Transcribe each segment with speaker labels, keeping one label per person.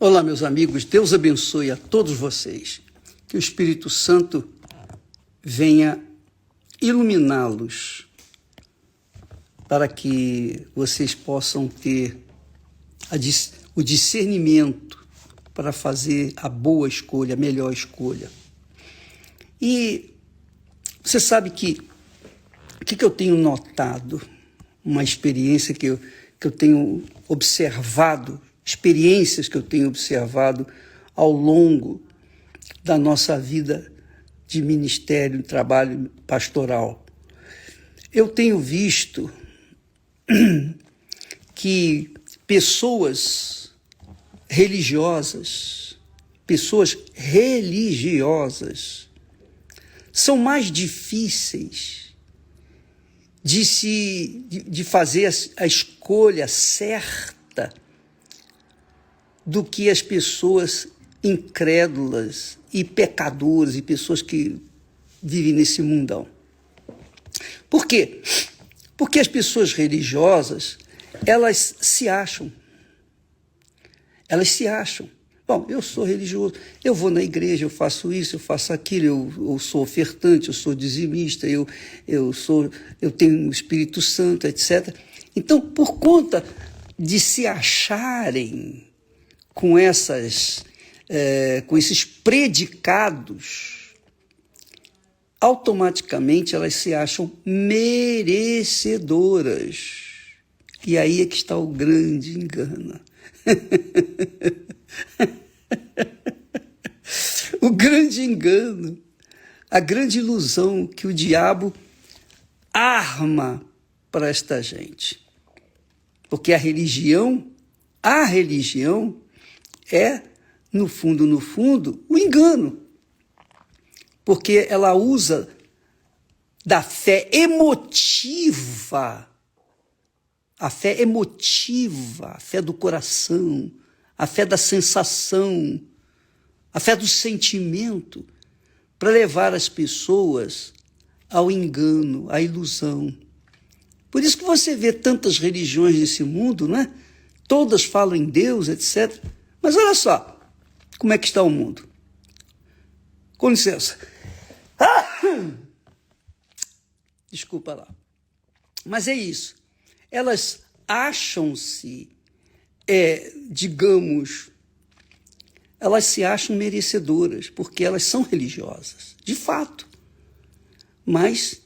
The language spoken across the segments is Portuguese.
Speaker 1: Olá, meus amigos, Deus abençoe a todos vocês. Que o Espírito Santo venha iluminá-los para que vocês possam ter o discernimento para fazer a boa escolha, a melhor escolha. E você sabe que o que eu tenho notado, uma experiência que eu tenho observado, experiências que eu tenho observado ao longo da nossa vida de ministério, de trabalho pastoral. Eu tenho visto que pessoas religiosas são mais difíceis de fazer a escolha certa do que as pessoas incrédulas e pecadoras e pessoas que vivem nesse mundão. Por quê? Porque as pessoas religiosas, elas se acham. Bom, eu sou religioso, eu vou na igreja, eu faço isso, eu faço aquilo, eu sou ofertante, eu sou dizimista, eu tenho o Espírito Santo, etc. Então, por conta de se acharem com esses predicados, automaticamente elas se acham merecedoras. E aí é que está o grande engano. O grande engano, a grande ilusão que o diabo arma para esta gente. Porque a religião é, no fundo, o engano. Porque ela usa da fé emotiva, a fé do coração, a fé da sensação, a fé do sentimento, para levar as pessoas ao engano, à ilusão. Por isso que você vê tantas religiões nesse mundo, não é? Todas falam em Deus, etc. Mas olha só como é que está o mundo. Com licença. Desculpa lá. Mas é isso. Elas acham-se, elas se acham merecedoras, porque elas são religiosas, de fato. Mas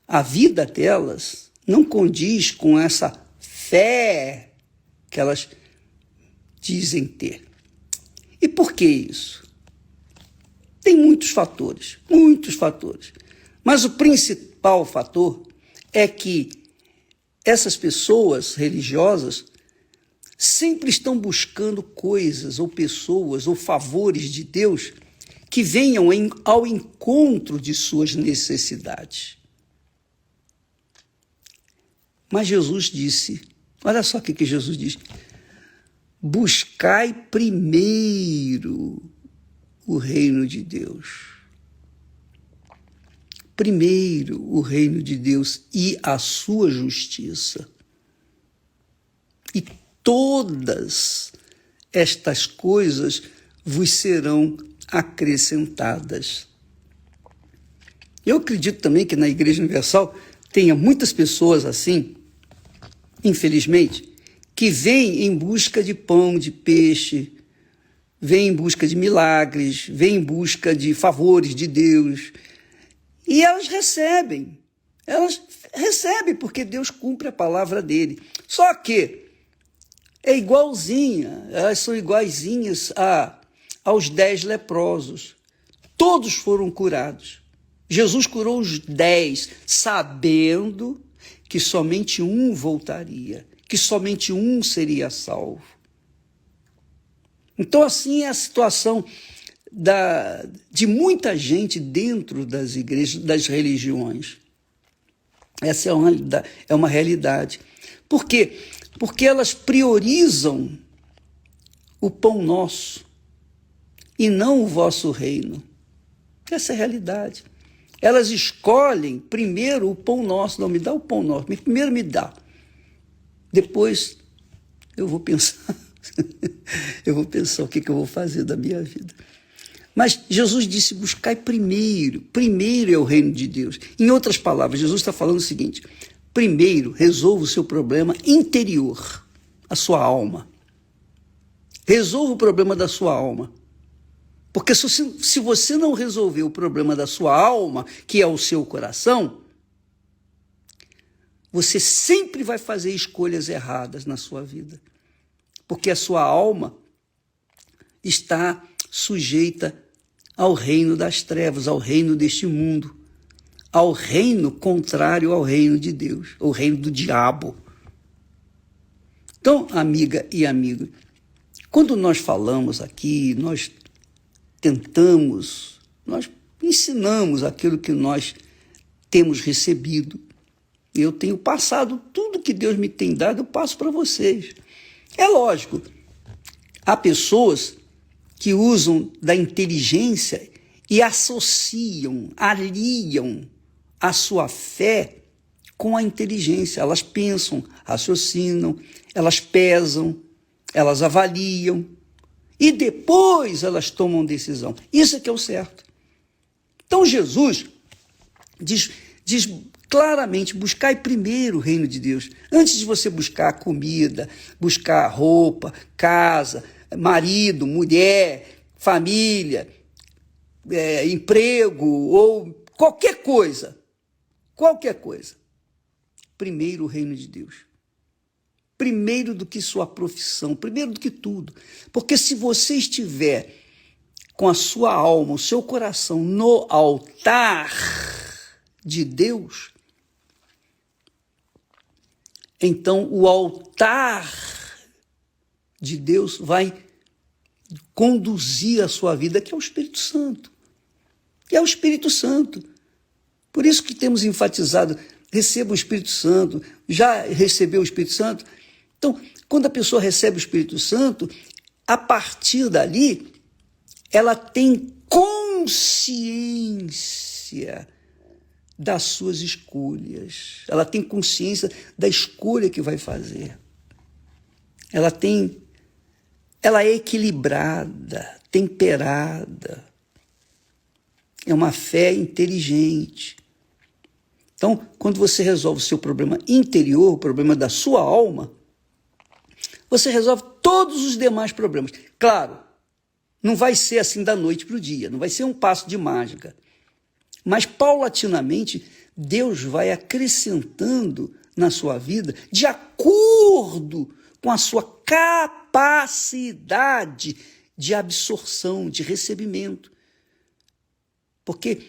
Speaker 1: a vida delas não condiz com essa fé que elas dizem ter. E por que isso? Tem muitos fatores. Mas o principal fator é que essas pessoas religiosas sempre estão buscando coisas ou pessoas ou favores de Deus que venham ao encontro de suas necessidades. Mas Jesus disse, olha só o que Jesus diz: buscai primeiro o reino de Deus. Primeiro o reino de Deus e a sua justiça. E todas estas coisas vos serão acrescentadas. Eu acredito também que na Igreja Universal tenha muitas pessoas assim, infelizmente, que vêm em busca de pão, de peixe, vêm em busca de milagres, vêm em busca de favores de Deus. E elas recebem porque Deus cumpre a palavra dele. Só que elas são iguaizinhas aos 10 leprosos. Todos foram curados. Jesus curou os 10, sabendo que somente um voltaria, que somente um seria salvo. Então, assim é a situação de muita gente dentro das igrejas, das religiões. Essa é uma realidade. Por quê? Porque elas priorizam o pão nosso e não o vosso reino. Essa é a realidade. Elas escolhem primeiro o pão nosso. Não, me dá o pão nosso. Primeiro me dá. Depois eu vou pensar Eu vou pensar o que eu vou fazer da minha vida. Mas Jesus disse, buscai primeiro. Primeiro é o reino de Deus. Em outras palavras, Jesus está falando o seguinte, primeiro resolva o seu problema interior, a sua alma. Resolva o problema da sua alma. Porque se você não resolver o problema da sua alma, que é o seu coração, você sempre vai fazer escolhas erradas na sua vida. Porque a sua alma está sujeita ao reino das trevas, ao reino deste mundo, ao reino contrário ao reino de Deus, ao reino do diabo. Então, amiga e amigo, quando nós falamos aqui, nós tentamos, nós ensinamos aquilo que nós temos recebido. Eu tenho passado tudo que Deus me tem dado, eu passo para vocês. É lógico, há pessoas que usam da inteligência e associam, aliam a sua fé com a inteligência. Elas pensam, raciocinam, elas pesam, elas avaliam e depois elas tomam decisão. Isso é que é o certo. Então Jesus diz claramente, buscai primeiro o reino de Deus. Antes de você buscar comida, buscar roupa, casa, marido, mulher, família, emprego ou qualquer coisa. Primeiro o reino de Deus. Primeiro do que sua profissão, primeiro do que tudo. Porque se você estiver com a sua alma, o seu coração no altar de Deus, então o altar de Deus vai conduzir a sua vida, que é o Espírito Santo. É o Espírito Santo. Por isso que temos enfatizado, receba o Espírito Santo. Já recebeu o Espírito Santo? Então, quando a pessoa recebe o Espírito Santo, a partir dali, ela tem consciência das suas escolhas. Ela tem consciência da escolha que vai fazer. Ela é equilibrada, temperada. É uma fé inteligente. Então, quando você resolve o seu problema interior, o problema da sua alma, você resolve todos os demais problemas. Claro, não vai ser assim da noite para o dia, não vai ser um passo de mágica. Mas, paulatinamente, Deus vai acrescentando na sua vida de acordo com a sua capacidade de absorção, de recebimento. Porque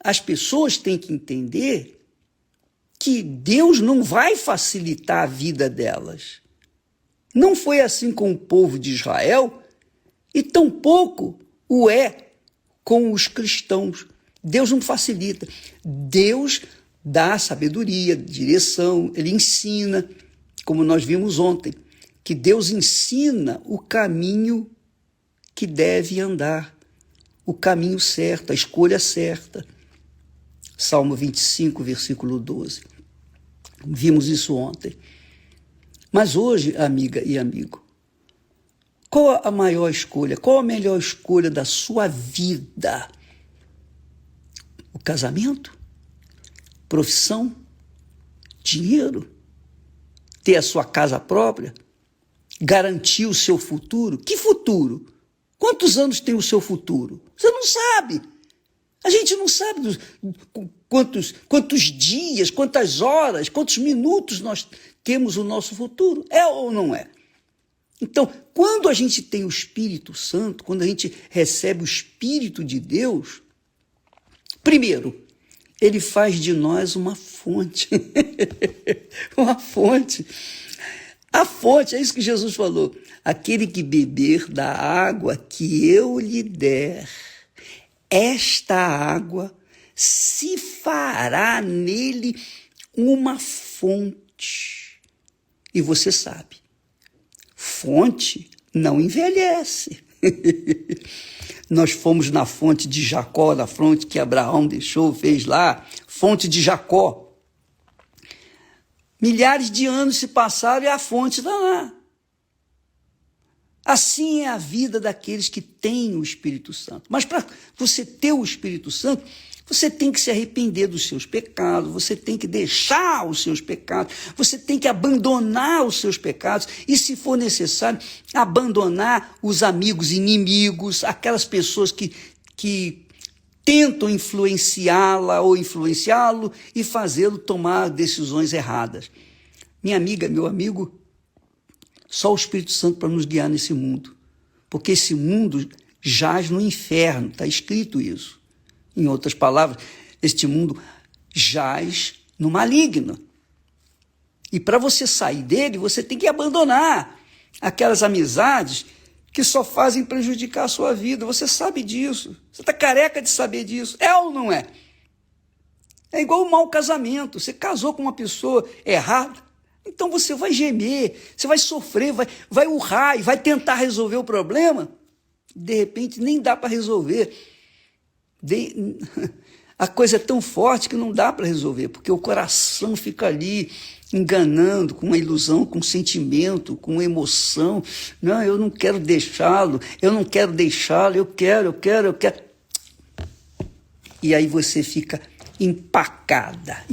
Speaker 1: as pessoas têm que entender que Deus não vai facilitar a vida delas. Não foi assim com o povo de Israel e tampouco o é com os cristãos. Deus não facilita. Deus dá sabedoria, direção, ele ensina, como nós vimos ontem, que Deus ensina o caminho que deve andar, o caminho certo, a escolha certa. Salmo 25, versículo 12. Vimos isso ontem. Mas hoje, amiga e amigo, qual a maior escolha? Qual a melhor escolha da sua vida? O casamento? Profissão? Dinheiro? Ter a sua casa própria? Garantir o seu futuro? Que futuro? Quantos anos tem o seu futuro? Você não sabe. A gente não sabe quantos dias, quantas horas, quantos minutos nós temos o nosso futuro. É ou não é? Então, quando a gente tem o Espírito Santo, quando a gente recebe o Espírito de Deus, primeiro, ele faz de nós uma fonte. Uma fonte. A fonte, é isso que Jesus falou. Aquele que beber da água que eu lhe der, esta água se fará nele uma fonte. E você sabe, fonte não envelhece. Nós fomos na fonte de Jacó, na fonte que Abraão deixou, fez lá, fonte de Jacó. Milhares de anos se passaram e a fonte está lá. Assim é a vida daqueles que têm o Espírito Santo. Mas para você ter o Espírito Santo, você tem que se arrepender dos seus pecados, você tem que deixar os seus pecados, você tem que abandonar os seus pecados e, se for necessário, abandonar os amigos inimigos, aquelas pessoas que tentam influenciá-la ou influenciá-lo e fazê-lo tomar decisões erradas. Minha amiga, meu amigo, só o Espírito Santo para nos guiar nesse mundo, porque esse mundo jaz no inferno, está escrito isso. Em outras palavras, este mundo jaz no maligno. E para você sair dele, você tem que abandonar aquelas amizades que só fazem prejudicar a sua vida. Você sabe disso. Você está careca de saber disso. É ou não é? É igual um mau casamento. Você casou com uma pessoa errada, então você vai gemer, você vai sofrer, vai urrar e vai tentar resolver o problema. De repente, nem dá para resolver. A coisa é tão forte que não dá para resolver, porque o coração fica ali enganando, com uma ilusão, com sentimento, com emoção. Não, eu não quero deixá-lo, eu não quero deixá-lo, eu quero. E aí você fica empacada.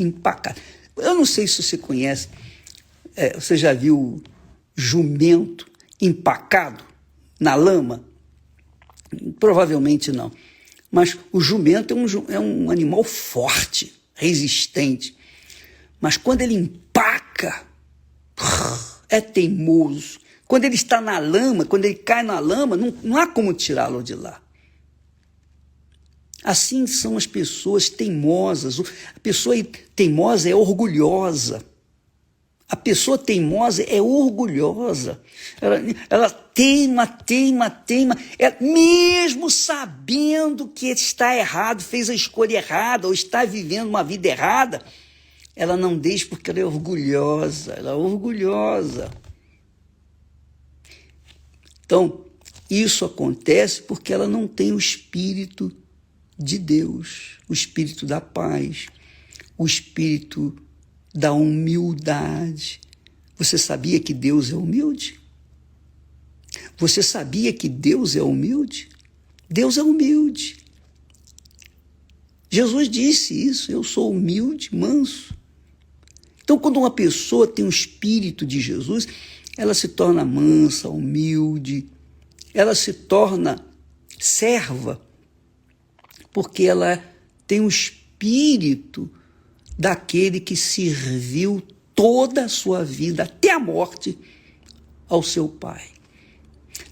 Speaker 1: Eu não sei se você conhece, você já viu jumento empacado na lama? Provavelmente não. Mas o jumento é um animal forte, resistente. Mas quando ele empaca, é teimoso. Quando ele está na lama, quando ele cai na lama, não há como tirá-lo de lá. Assim são as pessoas teimosas. A pessoa teimosa é orgulhosa. A pessoa teimosa é orgulhosa. Ela teima. Mesmo sabendo que está errado, fez a escolha errada ou está vivendo uma vida errada, ela não deixa porque ela é orgulhosa. Então, isso acontece porque ela não tem o Espírito de Deus, o Espírito da paz, o Espírito da humildade. Você sabia que Deus é humilde? Você sabia que Deus é humilde? Deus é humilde. Jesus disse isso, eu sou humilde, manso. Então, quando uma pessoa tem o Espírito de Jesus, ela se torna mansa, humilde, ela se torna serva, porque ela tem o Espírito daquele que serviu toda a sua vida, até a morte, ao seu Pai.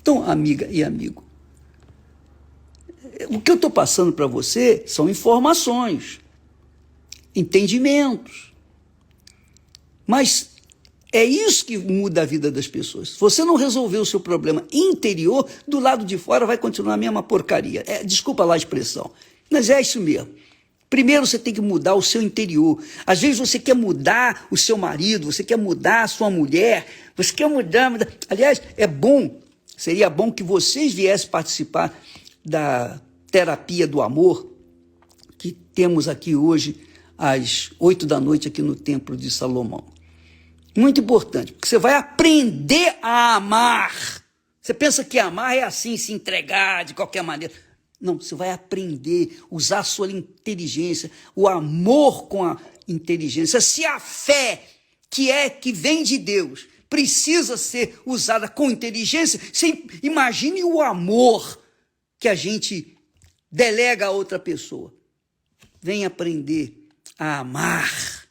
Speaker 1: Então, amiga e amigo, o que eu estou passando para você são informações, entendimentos. Mas é isso que muda a vida das pessoas. Se você não resolver o seu problema interior, do lado de fora vai continuar a mesma porcaria. Desculpa lá a expressão, mas é isso mesmo. Primeiro você tem que mudar o seu interior. Às vezes você quer mudar o seu marido, você quer mudar a sua mulher, você quer mudar. Aliás, seria bom que vocês viessem participar da terapia do amor que temos aqui hoje às 8 da noite aqui no Templo de Salomão. Muito importante, porque você vai aprender a amar. Você pensa que amar é assim, se entregar de qualquer maneira. Não, você vai aprender a usar a sua inteligência, o amor com a inteligência. Se a fé que vem de Deus precisa ser usada com inteligência, você imagine o amor que a gente delega a outra pessoa. Vem aprender a amar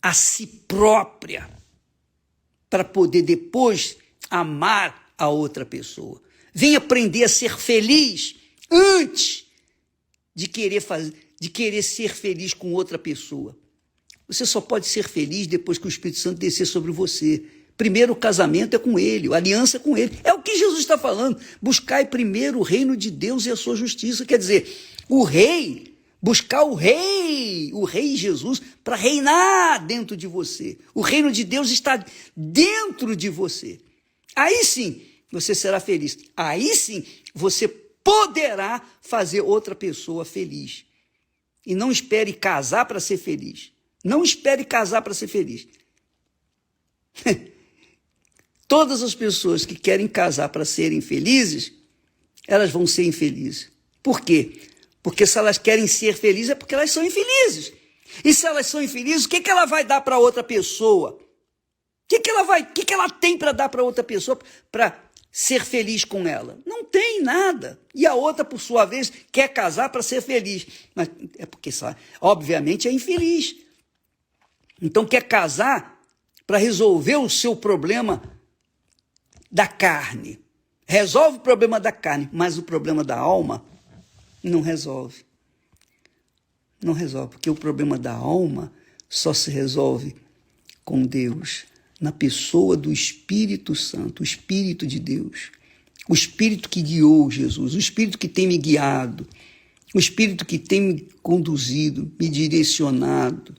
Speaker 1: a si própria para poder depois amar a outra pessoa. Vem aprender a ser feliz antes de querer ser feliz com outra pessoa. Você só pode ser feliz depois que o Espírito Santo descer sobre você. Primeiro o casamento é com Ele, a aliança é com Ele. É o que Jesus está falando. Buscai primeiro o reino de Deus e a sua justiça. Quer dizer, buscar o rei Jesus, para reinar dentro de você. O reino de Deus está dentro de você. Aí sim, você será feliz. Aí sim, você poderá fazer outra pessoa feliz. E não espere casar para ser feliz. Não espere casar para ser feliz. Todas as pessoas que querem casar para serem felizes, elas vão ser infelizes. Por quê? Porque se elas querem ser felizes é porque elas são infelizes. E se elas são infelizes, o que ela vai dar para outra pessoa? O que ela tem para dar para outra pessoa para ser feliz com ela? Não tem nada. E a outra, por sua vez, quer casar para ser feliz. Mas é porque, obviamente, é infeliz. Então quer casar para resolver o seu problema da carne. Resolve o problema da carne, mas o problema da alma não resolve. Não resolve, porque o problema da alma só se resolve com Deus, na pessoa do Espírito Santo, o Espírito de Deus, o Espírito que guiou Jesus, o Espírito que tem me guiado, o Espírito que tem me conduzido, me direcionado,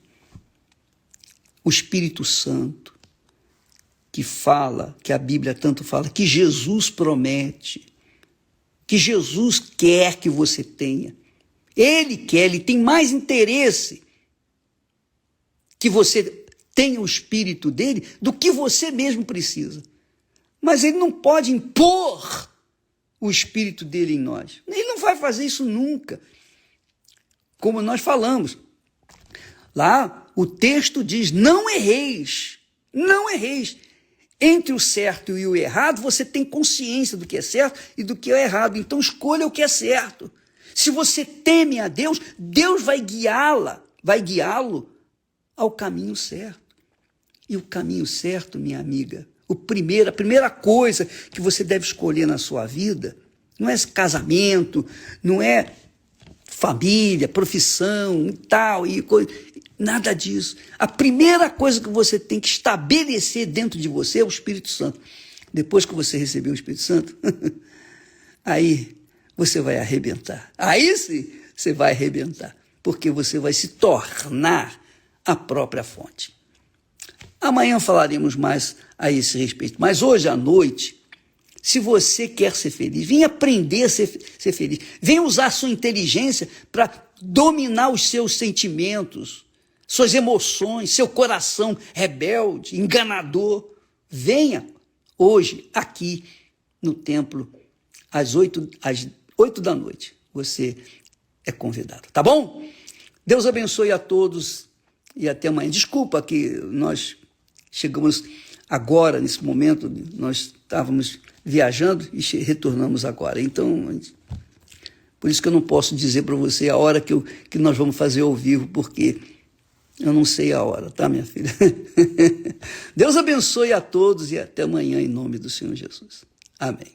Speaker 1: o Espírito Santo que fala, que a Bíblia tanto fala, que Jesus promete, que Jesus quer que você tenha. Ele quer, ele tem mais interesse que você tenha o Espírito dele do que você mesmo precisa. Mas ele não pode impor o Espírito dele em nós. Ele não vai fazer isso nunca. Como nós falamos, lá o texto diz, não erreis, não erreis. Entre o certo e o errado, você tem consciência do que é certo e do que é errado. Então escolha o que é certo. Se você teme a Deus, Deus vai guiá-lo ao caminho certo. E o caminho certo, minha amiga, a primeira coisa que você deve escolher na sua vida, não é casamento, não é família, profissão e tal, nada disso. A primeira coisa que você tem que estabelecer dentro de você é o Espírito Santo. Depois que você receber o Espírito Santo, aí você vai arrebentar. Aí sim, você vai arrebentar, porque você vai se tornar a própria fonte. Amanhã falaremos mais a esse respeito, mas hoje à noite, se você quer ser feliz, vem aprender a ser feliz, vem usar a sua inteligência para dominar os seus sentimentos, suas emoções, seu coração rebelde, enganador. Venha hoje aqui no templo às 8 da noite. Você é convidado, tá bom? Deus abençoe a todos e até amanhã. Desculpa que nós chegamos agora, nesse momento, nós estávamos viajando e retornamos agora. Então, por isso que eu não posso dizer para você a hora que nós vamos fazer ao vivo, porque eu não sei a hora, tá, minha filha? Deus abençoe a todos e até amanhã, em nome do Senhor Jesus. Amém.